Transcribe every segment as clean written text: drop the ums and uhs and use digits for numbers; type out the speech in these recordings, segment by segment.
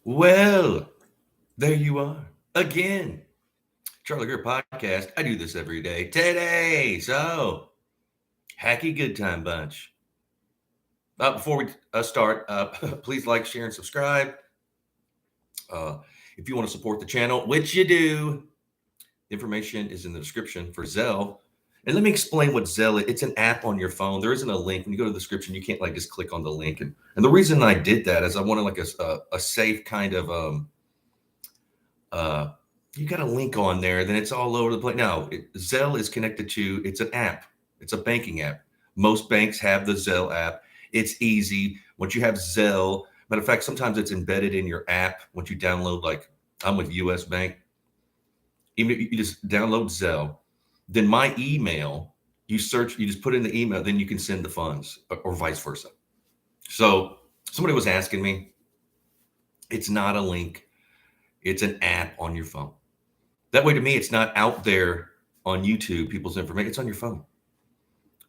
Well, there you are again. Charlie Greer podcast. I do this every day. Today, so hacky good time bunch. Before we start, please like, share, and subscribe. Uh, if you want to support the channel, which you do, the information is in the description for Zelle. And let me explain what Zelle is. It's an app on your phone. There isn't a link. When you go to the description, you can't like just click on the link. And the reason I did that is I wanted like a safe kind of uh, you got a link on there, then it's all over the place. Now, Zelle is connected to, it's an app. It's a banking app. Most banks have the Zelle app. It's easy. Once you have Zelle, matter of fact, sometimes it's embedded in your app. Once you download, like I'm with US Bank, even if you just download Zelle, then my email, you search, you just put in the email, then you can send the funds or vice versa. So somebody was asking me, it's not a link. It's an app on your phone. That way, to me, it's not out there on YouTube, people's information. It's on your phone.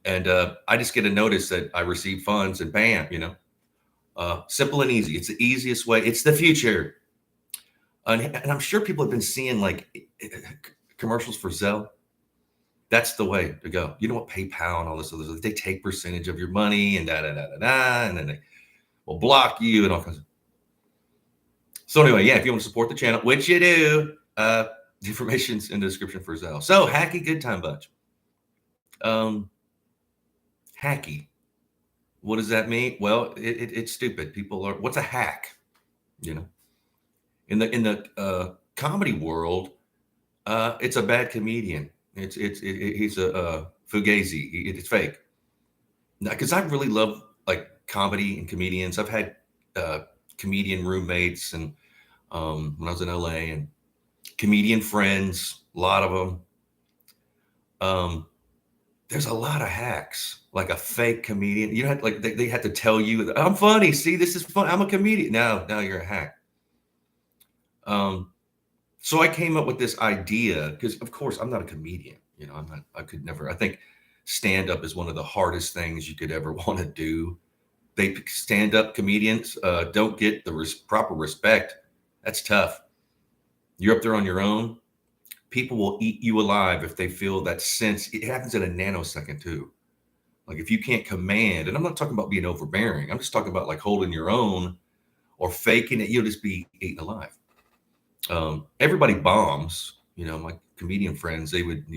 And I just get a notice that I received funds and bam, simple and easy. It's the easiest way. It's the future. And I'm sure people have been seeing like commercials for Zelle. That's the way to go. You know what? PayPal and all this other stuff, they take percentage of your money and and then they will block you and all kinds of. So anyway, yeah, if you want to support the channel, which you do, the information's in the description for Zelle. So hacky good time bunch. Hacky. What does that mean? Well, it's stupid. People are. What's a hack? You know, in the comedy world, it's a bad comedian. He's a fugazi. It's fake. Because I really love like comedy and comedians. I've had comedian roommates and when I was in LA and comedian friends, a lot of them. There's a lot of hacks, like a fake comedian. You had like they had to tell you, I'm funny. See, this is fun. I'm a comedian. Now you're a hack. So I came up with this idea because, of course, I'm not a comedian. I'm not. I could never. I think stand up is one of the hardest things you could ever want to do. They stand up comedians don't get the proper respect. That's tough. You're up there on your own. People will eat you alive if they feel that sense. It happens in a nanosecond too. Like if you can't command, and I'm not talking about being overbearing. I'm just talking about like holding your own or faking it. You'll just be eaten alive. Everybody bombs. My comedian friends, they would,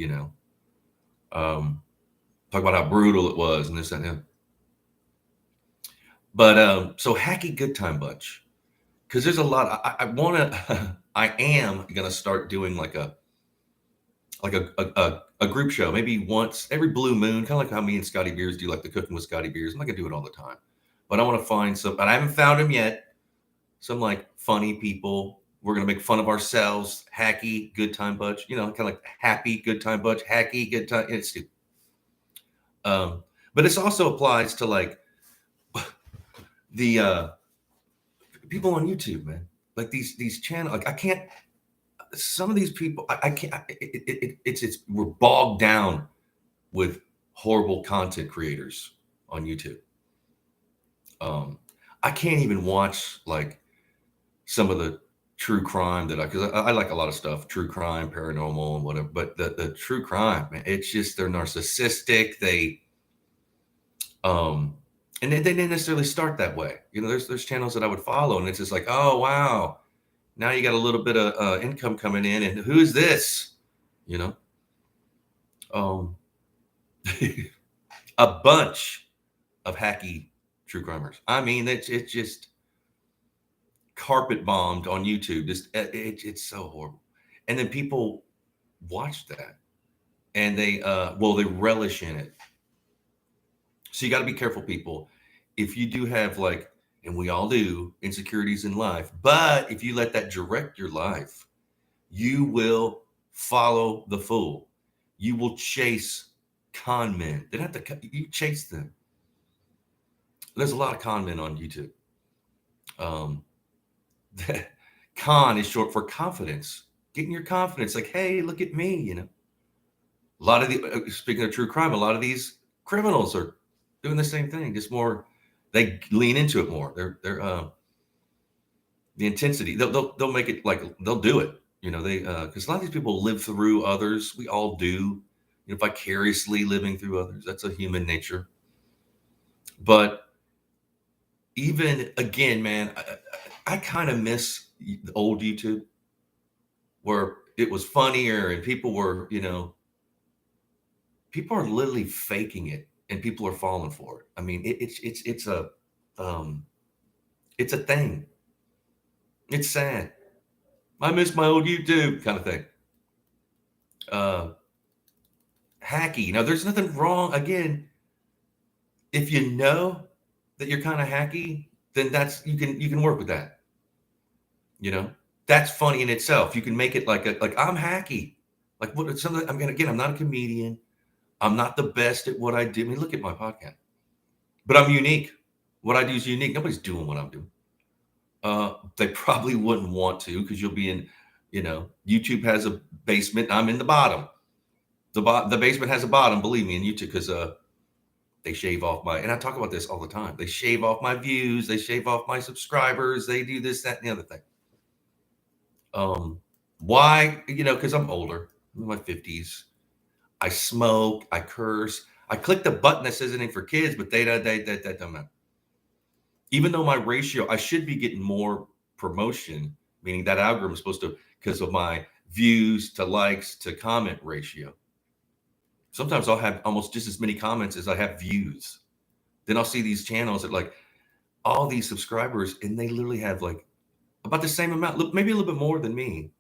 talk about how brutal it was and this and that. But so hacky good time bunch, because there's a lot. I want to. I am gonna start doing like a group show, maybe once every blue moon, kind of like how me and Scotty Beers do, like the cooking with Scotty Beers. I'm not gonna do it all the time, but I want to find some. But I haven't found them yet. Some like funny people. We're gonna make fun of ourselves. Hacky good time bunch. Kind of like happy good time bunch. Hacky good time. It's stupid. But this also applies to like the people on YouTube, man. Like these channels. Like I can't. Some of these people, I can't. It's we're bogged down with horrible content creators on YouTube. I can't even watch like some of the true crime because I like a lot of stuff, true crime, paranormal, and whatever. But the true crime, man, it's just they're narcissistic. And they didn't necessarily start that way. There's channels that I would follow, and it's just like, oh wow. Now you got a little bit of income coming in, and who is this? Um, a bunch of hacky true crimers. I mean, it's just carpet bombed on YouTube. It's so horrible. And then people watch that, and they relish in it. So you got to be careful, people. If you do have like, and we all do, insecurities in life, but if you let that direct your life, you will follow the fool. You will chase con men. They don't have to. You chase them. There's a lot of con men on YouTube. Con is short for confidence. Getting your confidence, like, hey, look at me. A lot of the speaking of true crime, a lot of these criminals are doing the same thing. Just more, they lean into it more. They're The intensity. They'll make it like they'll do it. They because a lot of these people live through others. We all do. Vicariously living through others. That's a human nature. But even again, man, I kind of miss the old YouTube where it was funnier and people are literally faking it and people are falling for it. I mean, um, it's a thing. It's sad. I miss my old YouTube kind of thing. Uh, Hacky. Now, there's nothing wrong. Again, if you know that you're kind of hacky, then that's you can work with that. You know, that's funny in itself. You can make it like I'm hacky. Like what? Something. I'm gonna again. I'm not a comedian. I'm not the best at what I do. I mean, look at my podcast, but I'm unique. What I do is unique. Nobody's doing what I'm doing. They probably wouldn't want to because you'll be in. YouTube has a basement. I'm in the bottom. The basement has a bottom. Believe me, in YouTube because they shave off and I talk about this all the time. They shave off my views. They shave off my subscribers. They do this, that, and the other thing. Why? Because I'm older. I'm in my 50s. I smoke. I curse. I click the button that says anything for kids, but that don't matter. Even though my ratio, I should be getting more promotion, meaning that algorithm is supposed to, because of my views to likes to comment ratio. Sometimes I'll have almost just as many comments as I have views. Then I'll see these channels that like all these subscribers, and they literally have like about the same amount, maybe a little bit more than me.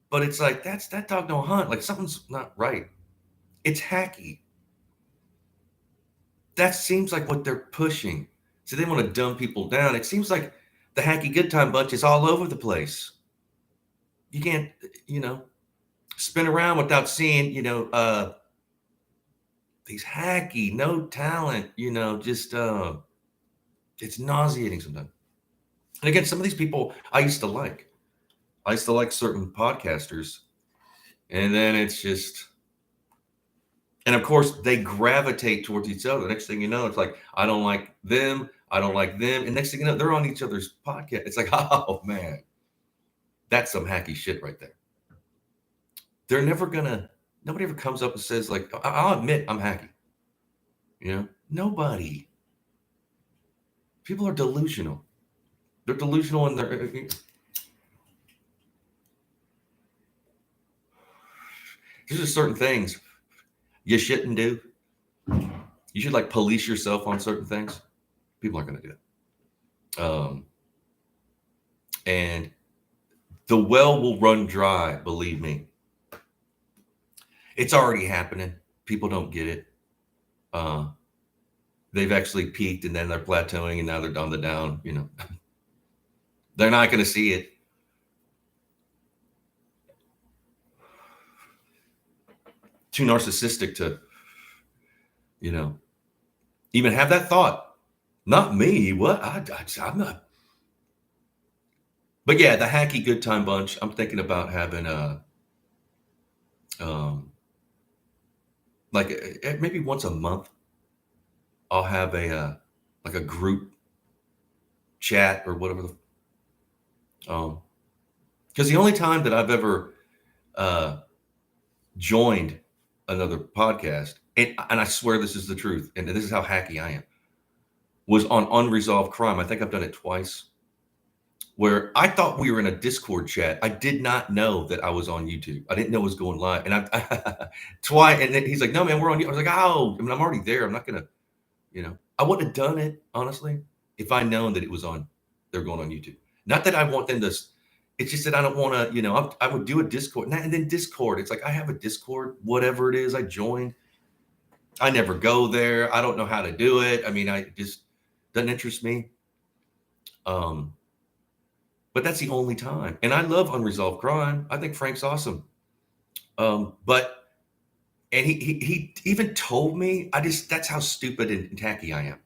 But it's like that dog don't hunt. Like something's not right. It's hacky. That seems like what they're pushing. So they want to dumb people down. It seems like the hacky good time bunch is all over the place. You can't, spin around without seeing, these hacky, no talent, just it's nauseating sometimes. And again, some of these people I used to like. I used to like certain podcasters, and then it's just, and of course they gravitate towards each other. Next thing you know, it's like I don't like them, I don't like them, and next thing you know, they're on each other's podcast. It's like, oh man, that's some hacky shit right there. They're never gonna. Nobody ever comes up and says like, I'll admit I'm hacky. Nobody. People are delusional. They're delusional in their. There's just certain things you shouldn't do. You should like police yourself on certain things. People aren't going to do that. And the well will run dry, believe me. It's already happening. People don't get it. They've actually peaked and then they're plateauing and now they're on the down, They're not going to see it. Too narcissistic to, even have that thought. Not me. What? I'm not. But yeah, the hacky good time bunch. I'm thinking about having maybe once a month, I'll have a like a group chat or whatever. Because the only time that I've ever joined another podcast, and I swear this is the truth, and this is how hacky I am, was on unresolved crime. I think I've done it twice, where I thought we were in a Discord chat. I did not know that I was on YouTube. I didn't know it was going live, and I twice. And then he's like, "No, man, we're on." I was like, "Oh, I mean, I'm already there. I'm not gonna, I wouldn't have done it honestly if I known that it was on. They're going on YouTube. Not that I want them to. It's just that I don't want to. I would do a Discord, and then Discord. It's like I have a Discord, whatever it is. I joined. I never go there. I don't know how to do it. I mean, I just doesn't interest me. But that's the only time. And I love unresolved crime. I think Frank's awesome. But he even told me, that's how stupid and tacky I am.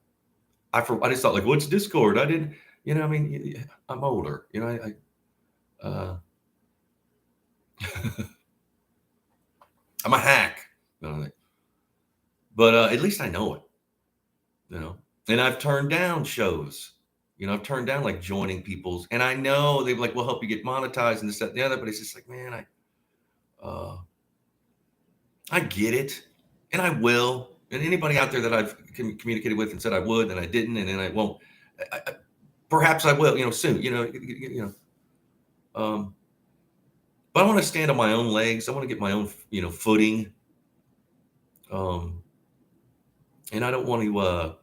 I just thought like, what's Discord? I didn't, I mean, I'm older, I'm a hack, but at least I know it, and I've turned down shows, I've turned down like joining people's, and I know they're like, we'll help you get monetized and this, that, and the other. But it's just like, man, I get it, and I will. And anybody out there that I've communicated with and said I would, and I didn't, and then I won't. Perhaps I will, soon. But I want to stand on my own legs. I want to get my own, footing. And I don't want to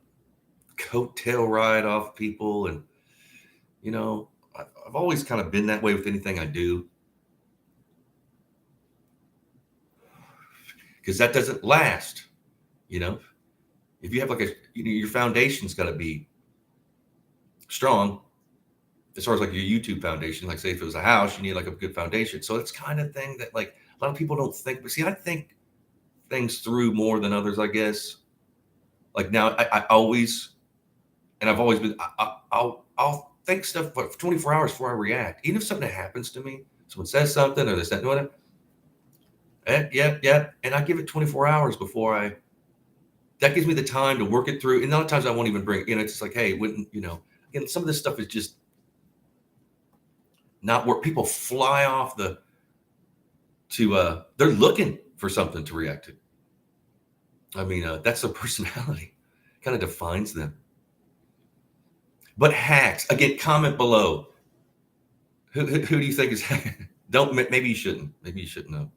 coattail ride off people. And I've always kind of been that way with anything I do, because that doesn't last. If you have like your foundation's got to be strong, as far as like your YouTube foundation. Like, say if it was a house, you need like a good foundation. So it's kind of thing that like a lot of people don't think. But see, I think things through more than others, I guess. Like now, I always, and I've always been, I'll think stuff for 24 hours before I react. Even if something happens to me, someone says something or this, that, and whatever. Yeah. And I give it 24 hours before that gives me the time to work it through. And a lot of times I won't even bring, it's just like, hey, wouldn't, again, some of this stuff is just not where people fly off they're looking for something to react to. I mean, that's their personality, kind of defines them. But hacks, again, comment below. Who do you think is maybe you shouldn't know.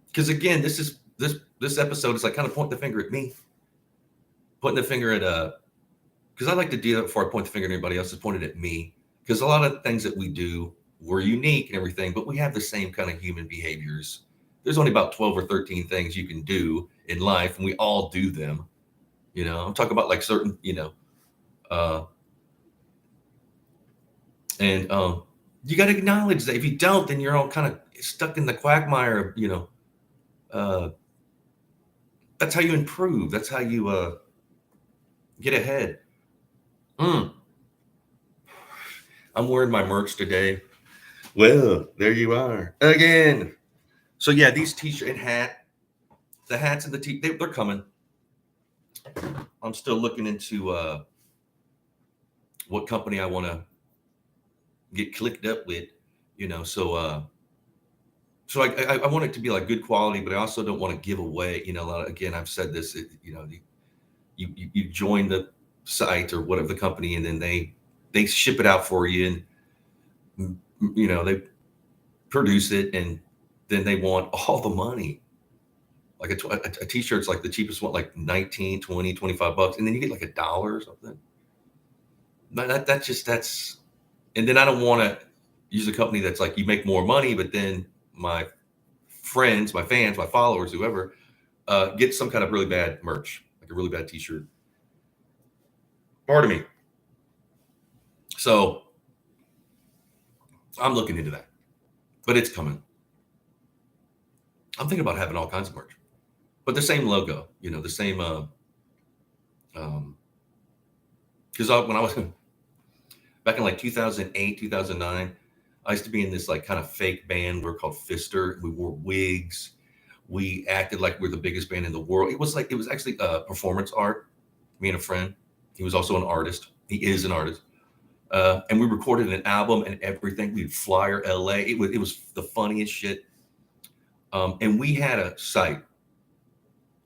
Because again, this episode is like kind of pointing the finger at me, pointing the finger at because I like to do that before I point the finger at anybody else. Is pointed at me, because a lot of things that we do, we're unique and everything, but we have the same kind of human behaviors. There's only about 12 or 13 things you can do in life, and we all do them. I'm talking about like certain, and you got to acknowledge that. If you don't, then you're all kind of stuck in the quagmire of, that's how you improve. That's how you get ahead. I'm wearing my merch today. Well, there you are again. So yeah, these t-shirt and the hats and the they're coming. I'm still looking into what company I want to get clicked up with, so I want it to be like good quality, but I also don't want to give away, again, I've said this, you join the site or whatever, the company, and then they ship it out for you, and they produce it, and then they want all the money. Like a t-shirt's like the cheapest one, like 19, 20, 25 bucks. And then you get like $1 or something. That's, and then I don't want to use a company that's like, you make more money, but then my friends, my fans, my followers, whoever, get some kind of really bad merch, like a really bad t-shirt. Pardon me. So I'm looking into that, but it's coming. I'm thinking about having all kinds of merch, but the same logo, the same, because when I was back in like 2008, 2009, I used to be in this like kind of fake band. We're called Fister. We wore wigs. We acted like we're the biggest band in the world. It was actually performance art. Me and a friend. He was also an artist. He is an artist. And we recorded an album and everything. We'd flyer LA. It was the funniest shit. And we had a site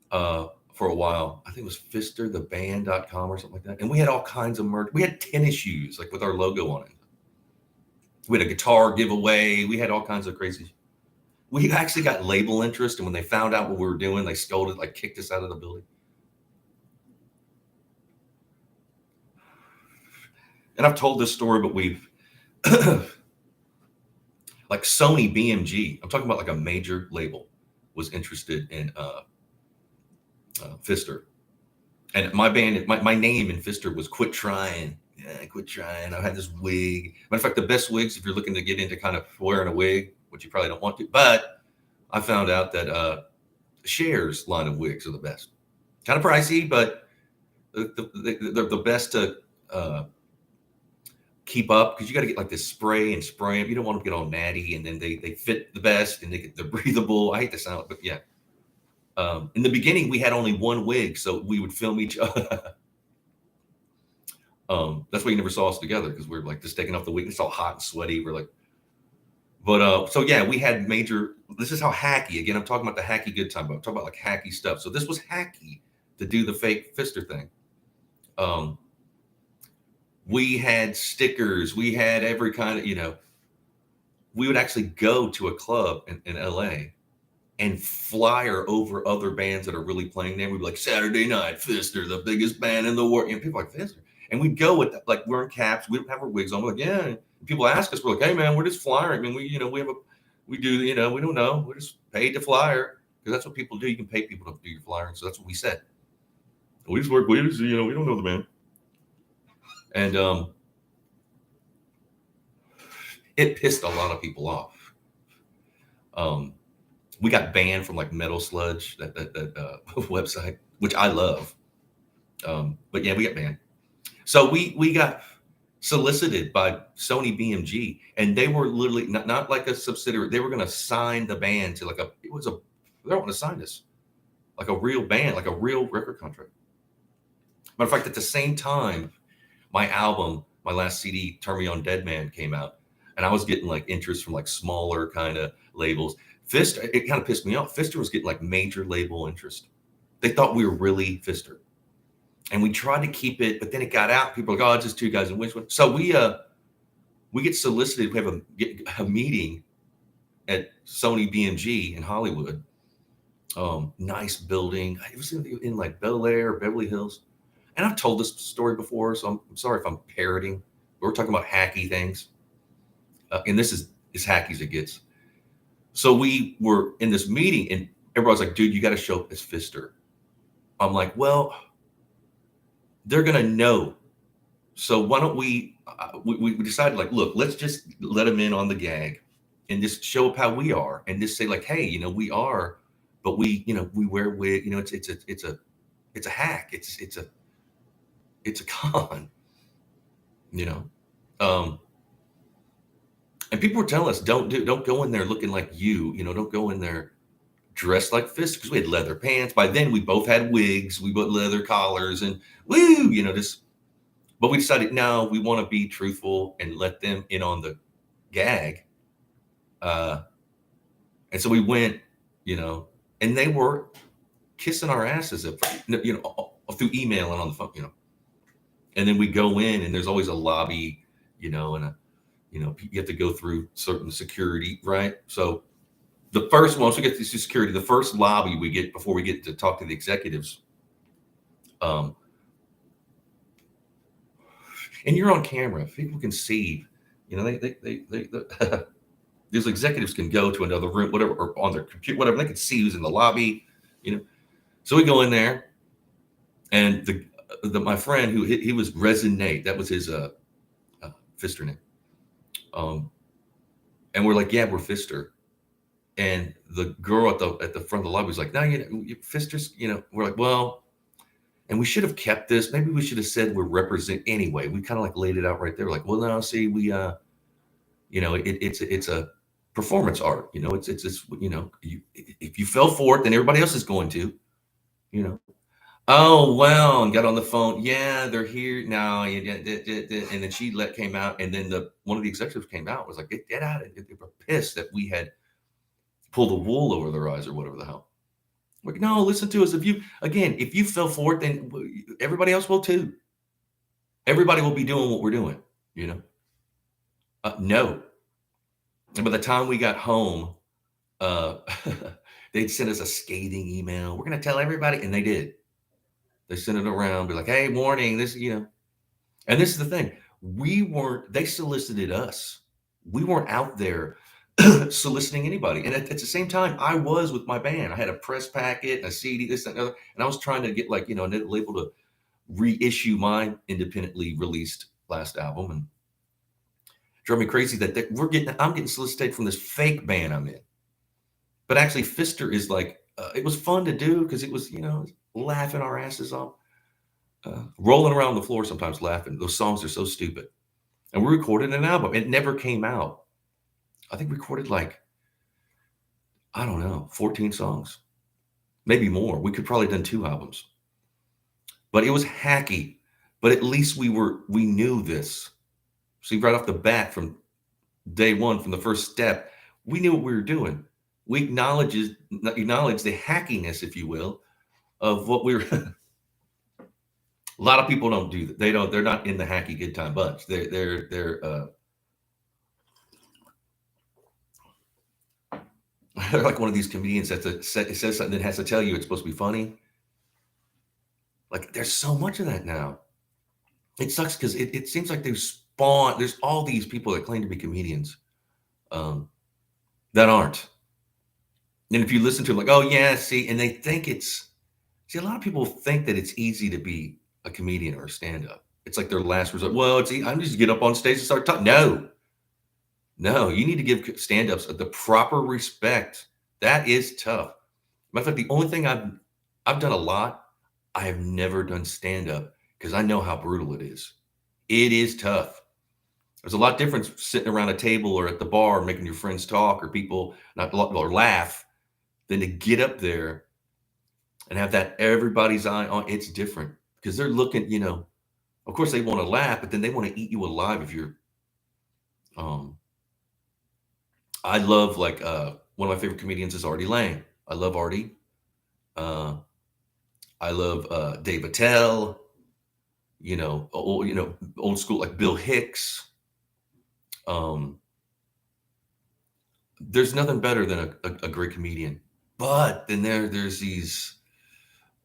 for a while. I think it was fistertheband.com or something like that. And we had all kinds of merch. We had tennis shoes, like with our logo on it. We had a guitar giveaway. We had all kinds of crazy. We actually got label interest. And when they found out what we were doing, they scolded, like kicked us out of the building. And I've told this story, but we've like Sony BMG, I'm talking about like a major label, was interested in Fister. And my band, my name in Fister was Quit Trying. Yeah, quit trying. I had this wig. Matter of fact, the best wigs, if you're looking to get into kind of wearing a wig, which you probably don't want to, but I found out that Cher's line of wigs are the best. Kind of pricey, but they're the best to keep up, because you got to get like this spray and spray them. You don't want them to get all natty, and then they fit the best, and they're breathable. I hate the sound, but yeah. In the beginning, we had only one wig, so we would film each other. That's why you never saw us together, because we're like just taking off the week. It's all hot and sweaty. We're like, but so yeah, we had major. This is how hacky. Again, I'm talking about the hacky good time, but I'm talking about like hacky stuff. So this was hacky to do the fake Fister thing. Um, we had stickers. We had every kind of, we would actually go to a club in LA and flyer over other bands that are really playing there. We'd be like, Saturday night, Fister, the biggest band in the world. People are like, Fister. And we'd go with that, like wearing caps. We don't have our wigs on. We're like, yeah. And people ask us, we're like, hey man, we're just flyering. I mean, we do, we don't know. We're just paid to flyer, because that's what people do. You can pay people to do your flyering. So that's what we said. We just work, we don't know the band. And it pissed a lot of people off. We got banned from like Metal Sludge, that website, which I love. But yeah, we got banned. So we got solicited by Sony BMG, and they were literally not like a subsidiary. They were going to sign the band to they want to sign us like a real band, like a real record contract. Matter of fact, at the same time, my album, my last CD, Turn Me On Dead Man, came out, and I was getting like interest from like smaller kind of labels. Fister, it kind of pissed me off. Fister was getting like major label interest. They thought we were really Fister. And we tried to keep it, but then it got out. People were like, oh, it's just two guys in Winchwood. So we get solicited. We have a meeting at Sony BMG in Hollywood. Nice building. It was in like Bel Air, Beverly Hills. And I've told this story before, so I'm sorry if I'm parroting. We're talking about hacky things. And this is as hacky as it gets. So we were in this meeting, and everybody's like, dude, you got to show up as Fister. I'm like, well, they're going to know. So why don't we decided, like, look, let's just let them in on the gag and just show up how we are, and just say like, hey, we are, but we wear wig, it's a hack. It's a con, and people were telling us, don't go in there looking like don't go in there dressed like Fister, because we had leather pants. By then we both had wigs, we put leather collars, and just, but we decided, no, we want to be truthful and let them in on the gag. And so we went, and they were kissing our asses up, through email and on the phone, and then we go in, and there's always a lobby, and you have to go through certain security, right? So the first, once we get to security, the first lobby we get before we get to talk to the executives, and you're on camera, people can see, these executives can go to another room, whatever, or on their computer, whatever, they can see who's in the lobby, So we go in there, and my friend, who he was Resin Nate, that was his Fister name. And we're like, yeah, we're Fister. And the girl at the front of the lobby was like, no, Fister's, we're like, well, and we should have kept this. Maybe we should have said we're represent anyway. We kind of like laid it out right there. Like, well, no, see, we, it's a performance art. It's if you fell for it, then everybody else is going to, Oh, well, and got on the phone. Yeah, they're here now. And then she came out, and then one of the executives came out, was like, get out of it. They were pissed that we had pulled the wool over their eyes or whatever the hell. Like, no, listen to us. If you fell for it, then everybody else will too. Everybody will be doing what we're doing, No. And by the time we got home, they'd send us a scathing email. We're going to tell everybody. And they did. They sent it around, be like, hey, warning, this, And this is the thing. They solicited us. We weren't out there soliciting anybody. And at the same time, I was with my band. I had a press packet, a CD, this, that, and other. And I was trying to get a label to reissue my independently released last album. And drove me crazy that I'm getting solicited from this fake band I'm in. But actually, Fister is like, it was fun to do, because it was, laughing our asses off, rolling around the floor sometimes laughing. Those songs are so stupid. And we recorded an album. It never came out. I think we recorded 14 songs, maybe more. We could probably have done 2 albums. But it was hacky. but at least we knew this. See, right off the bat from day one, from the first step, we knew what we were doing. We acknowledge the hackiness, if you will, of what we were. A lot of people don't do that. They don't. They're not in the hacky good time bunch. They're like one of these comedians it says something that has to tell you it's supposed to be funny. Like there's so much of that now. It sucks because it seems like they've spawned. There's all these people that claim to be comedians um, that aren't. And if you listen to them, like, oh yeah, see, and they think see, a lot of people think that it's easy to be a comedian or a stand-up. It's like their last resort. Well, I'm just get up on stage and start talking. No, you need to give stand-ups the proper respect. That is tough. Matter of fact, the only thing I've done a lot, I have never done stand-up because I know how brutal it is. It is tough. There's a lot different sitting around a table or at the bar making your friends talk or people not or laugh than to get up there and have that everybody's eye on. It's different because they're looking, of course they want to laugh, but then they want to eat you alive if you're um I love like one of my favorite comedians is Artie Lang. I love Artie. Uh I love Dave Attell, old school like Bill Hicks. Um there's nothing better than a great comedian. But then there's these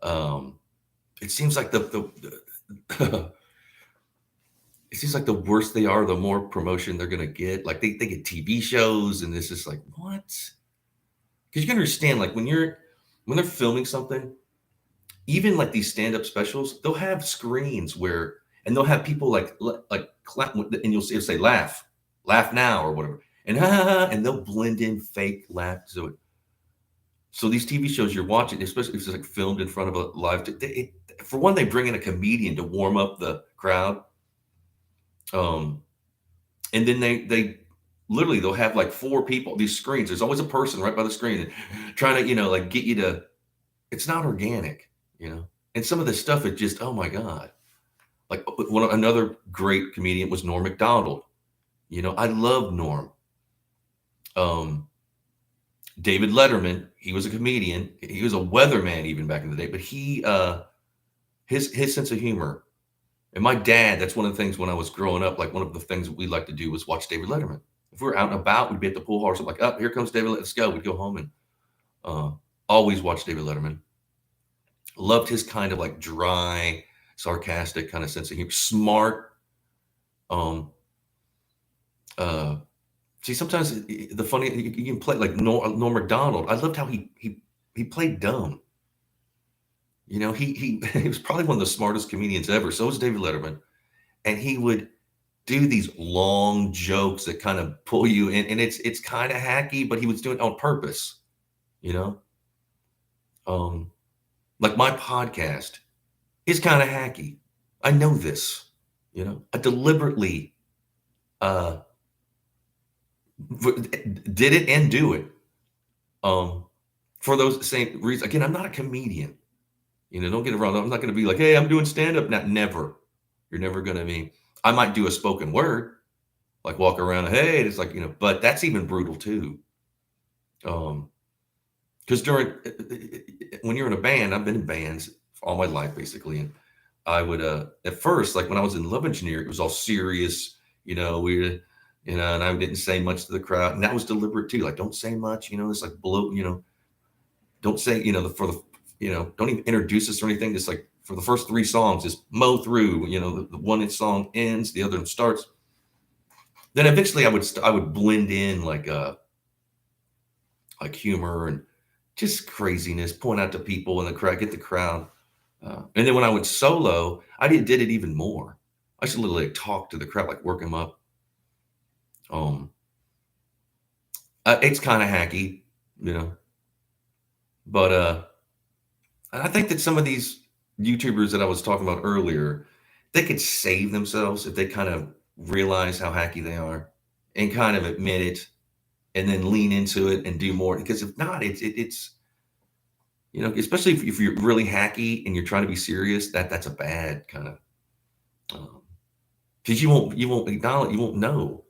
it seems like the it seems like the worse they are, the more promotion they're gonna get. Like they get TV shows, and it's just like what? Because you can understand, like when they're filming something, even like these stand-up specials, they'll have screens where, and they'll have people like clap, and it'll say laugh now or whatever, and and they'll blend in fake laugh. So these TV shows you're watching, especially if it's like filmed in front of a live, for one, they bring in a comedian to warm up the crowd. And then they literally they'll have like four people, these screens. There's always a person right by the screen and trying to, like get you to, it's not organic. And some of this stuff is just, oh my God. Like another great comedian was Norm Macdonald. I love Norm. David Letterman, he was a comedian. He was a weatherman even back in the day, but his sense of humor. And my dad, that's one of the things when I was growing up, like one of the things we liked to do was watch David Letterman. If we were out and about, we'd be at the pool hall or something like, oh, here comes David, let's go. We'd go home and always watch David Letterman. Loved his kind of like dry, sarcastic kind of sense of humor. Smart. See, sometimes the funny, you can play like Norm Macdonald. I loved how he played dumb. He was probably one of the smartest comedians ever. So was David Letterman. And he would do these long jokes that kind of pull you in. And it's kind of hacky, but he was doing it on purpose, you know? Like my podcast is kind of hacky. I know this, I deliberately did it and do it for those same reasons. Again, I'm not a comedian. Don't get it wrong. I'm not going to be like, hey, I'm doing stand-up. Not never. You're never going to be. I might do a spoken word, like walk around, hey, it's like, but that's even brutal too. Because when you're in a band, I've been in bands all my life, basically. And I would, at first, like when I was in Love Engineer, it was all serious, and I didn't say much to the crowd. And that was deliberate too. Like, don't say much, it's like below, don't say, don't even introduce us or anything. Just like for the first three songs, just mow through, the one song ends, the other one starts. Then eventually I would blend in like humor and just craziness, point out to people in the crowd, get the crowd. And then when I went solo, I did it even more. I should literally talk to the crowd, like work them up. It's kind of hacky, but I think that some of these YouTubers that I was talking about earlier, they could save themselves if they kind of realize how hacky they are and kind of admit it and then lean into it and do more. Because if not, it's especially if you're really hacky and you're trying to be serious, that's a bad kind of Because you won't acknowledge, you won't know.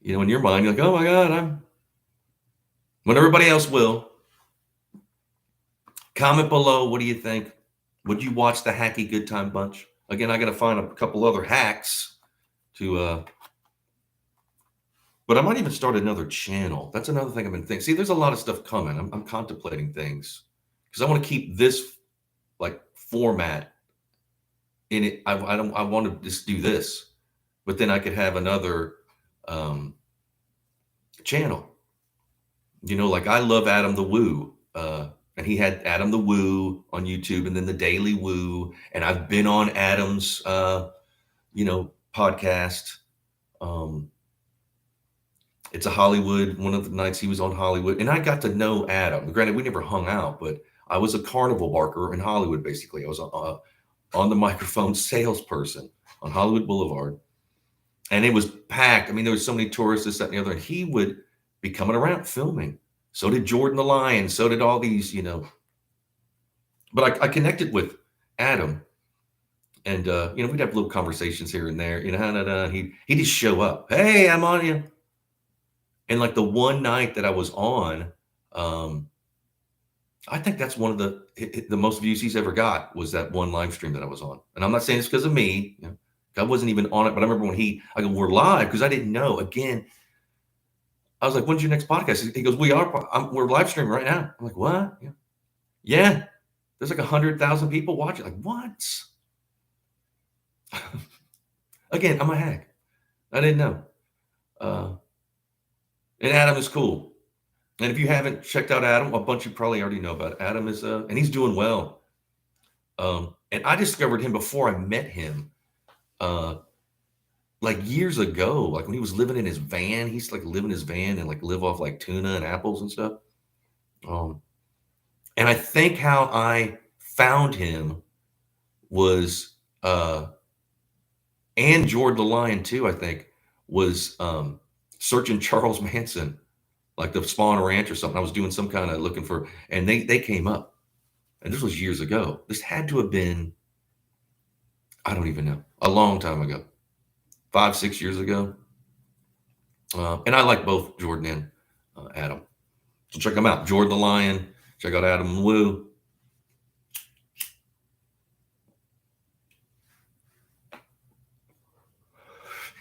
In your mind, you're like, oh my God, when everybody else will. Comment below. What do you think? Would you watch the Hacky Good Time Bunch? Again, I got to find a couple other hacks to, but I might even start another channel. That's another thing I've been thinking. See, there's a lot of stuff coming. I'm contemplating things because I want to keep this like format in it. I want to just do this, but then I could have another um, channel. Like I love Adam the Woo. And he had Adam the Woo on YouTube and then the Daily Woo. And I've been on Adam's, podcast. It's a Hollywood, one of the nights he was on Hollywood. And I got to know Adam. Granted, we never hung out, but I was a carnival barker in Hollywood, basically. I was on the microphone salesperson on Hollywood Boulevard. And it was packed. I mean, there was so many tourists, this, that, and the other. And he would be coming around filming. So did Jordan the Lion. So did all these, But I connected with Adam. And, we'd have little conversations here and there. He'd just show up. Hey, I'm on you. And like the one night that I was on, I think that's one of the most views he's ever got was that one live stream that I was on. And I'm not saying it's because of me. I wasn't even on it. But I remember when I go, we're live because I didn't know. Again, I was like, when's your next podcast? He goes, we're live streaming right now. I'm like, what? Yeah. There's like 100,000 people watching. Like, what? Again, I'm a hack. I didn't know. And Adam is cool. And if you haven't checked out Adam, a bunch of you probably already know about it. Adam is, and he's doing well. And I discovered him before I met him. Like years ago, like when he was living in his van, he's like live in his van and like live off like tuna and apples and stuff. And I think how I found him was, and Jordan the Lion too, I think, was searching Charles Manson, like the Spawn Ranch or something. I was doing some kind of looking for, and they came up. And this was years ago. This had to have been, I don't even know, a long time ago. 5-6 years ago. And I like both Jordan and Adam. So check them out. Jordan the Lion. Check out Adam Woo.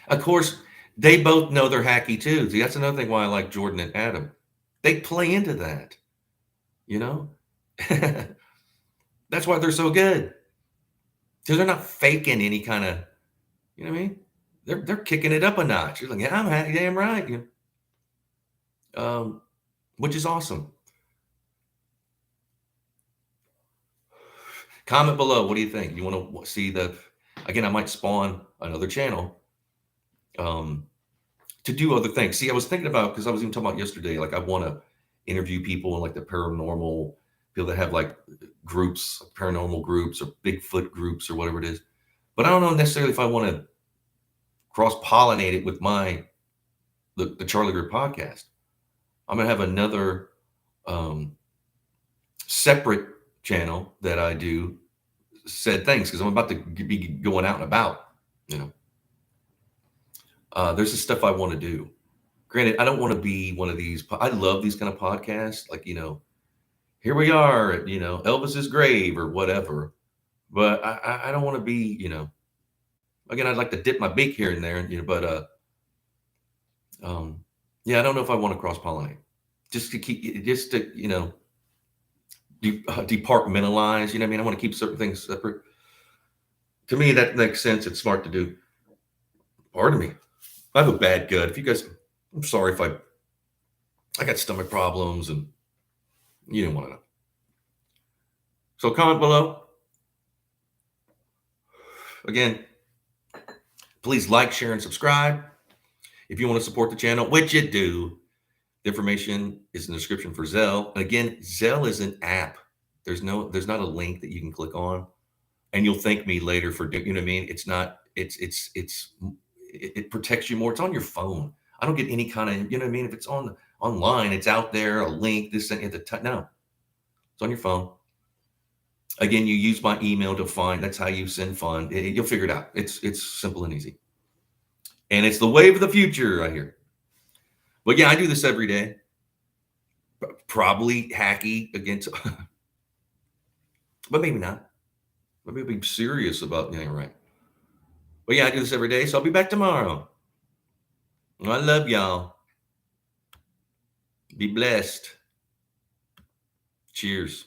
Of course, they both know they're hacky too. See, that's another thing why I like Jordan and Adam. They play into that. That's why they're so good. Because they're not faking any kind of, you know what I mean? They're kicking it up a notch. You're like, yeah, I'm happy, damn right. Which is awesome. Comment below. What do you think? You want to see again, I might spawn another channel to do other things. See, I was thinking about, because I was even talking about yesterday, like I want to interview people in like the paranormal, people that have like groups, paranormal groups or Bigfoot groups or whatever it is. But I don't know necessarily if I want to cross-pollinate it with the Charlie Greer podcast. I'm going to have another separate channel that I do said things because I'm about to be going out and about, there's the stuff I want to do. Granted, I don't want to be one of these. I love these kind of podcasts. Like, here we are at, Elvis's grave or whatever. But I don't want to be, again, I'd like to dip my beak here and there, but yeah, I don't know if I want to cross-pollinate. Just to departmentalize, I mean? I want to keep certain things separate. To me, that makes sense. It's smart to do. Pardon me. I have a bad gut. If you guys, I'm sorry if I got stomach problems and you didn't want to know. So comment below. Again, please like, share, and subscribe. If you want to support the channel, which you do, the information is in the description for Zelle. And again, Zelle is an app. There's not a link that you can click on and you'll thank me later for doing, you know what I mean? It's not, it protects you more. It's on your phone. I don't get any kind of, you know what I mean? If it's online, it's out there, a link, this, and no, it's on your phone. Again, you use my email to find. That's how you send fund. You'll figure it out. It's simple and easy, and it's the wave of the future. I hear. But yeah, I do this every day. Probably hacky against, but maybe not. Maybe I'll be serious about getting it right. But yeah, I do this every day, so I'll be back tomorrow. I love y'all. Be blessed. Cheers.